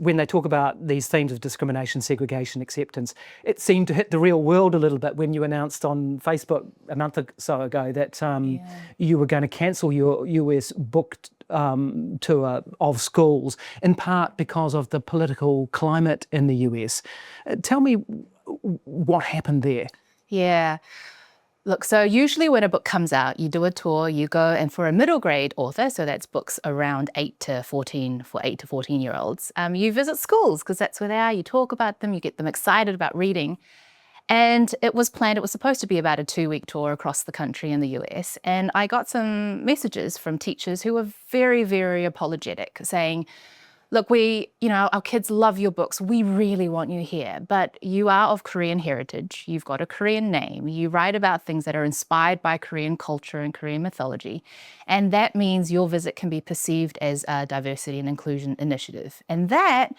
when they talk about these themes of discrimination, segregation, acceptance, it seemed to hit the real world a little bit when you announced on Facebook a month or so ago that you were going to cancel your US book tour of schools, in part because of the political climate in the US. Tell me what happened there. Yeah. Look, so usually when a book comes out, you do a tour, you go, and for a middle grade author, so that's books around 8 to 14, for 8 to 14-year-olds, you visit schools because that's where they are, you talk about them, you get them excited about reading. And it was planned, it was supposed to be about a 2-week tour across the country in the US. And I got some messages from teachers who were very, very apologetic, saying, look, our kids love your books. We really want you here, but you are of Korean heritage. You've got a Korean name. You write about things that are inspired by Korean culture and Korean mythology. And that means your visit can be perceived as a diversity and inclusion initiative. And that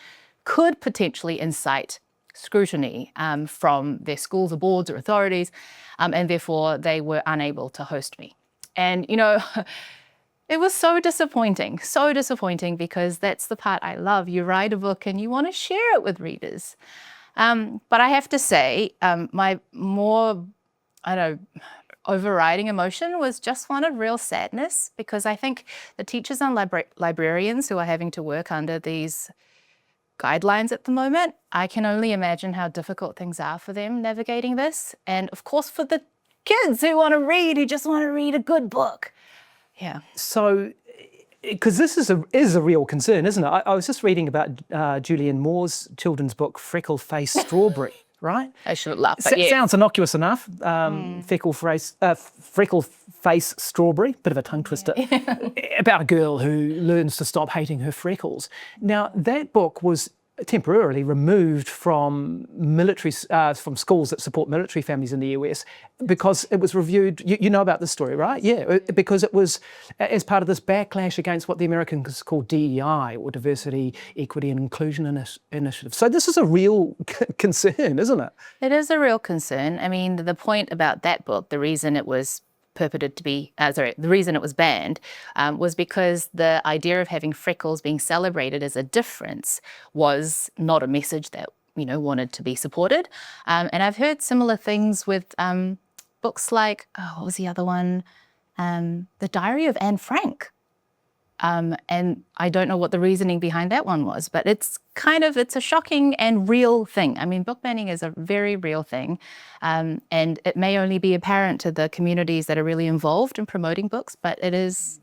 could potentially incite scrutiny from their schools or boards or authorities. And therefore they were unable to host me. And, it was so disappointing because that's the part I love. You write a book and you want to share it with readers. But I have to say, my more, overriding emotion was just one of real sadness, because I think the teachers and librarians who are having to work under these guidelines at the moment, I can only imagine how difficult things are for them navigating this. And of course, for the kids who want to read, who just want to read a good book. Yeah. So, because this is a real concern, isn't it? I was just reading about Julianne Moore's children's book, Freckle-Faced Strawberry, right? I shouldn't laugh, but yeah. Sounds innocuous enough. Freckle-Faced Strawberry, bit of a tongue twister, about a girl who learns to stop hating her freckles. Now, that book was temporarily removed from from schools that support military families in the US because it was reviewed. You know about this story, right? Yeah, because it was as part of this backlash against what the Americans call DEI, or Diversity, Equity and Inclusion Initiative. So this is a real concern, isn't it? It is a real concern. I mean, the point about that book, the reason it was the reason it was banned was because the idea of having freckles being celebrated as a difference was not a message that, wanted to be supported. And I've heard similar things with books like, what was the other one? The Diary of Anne Frank. And I don't know what the reasoning behind that one was, but it's a shocking and real thing. I mean, book banning is a very real thing. And it may only be apparent to the communities that are really involved in promoting books, but it is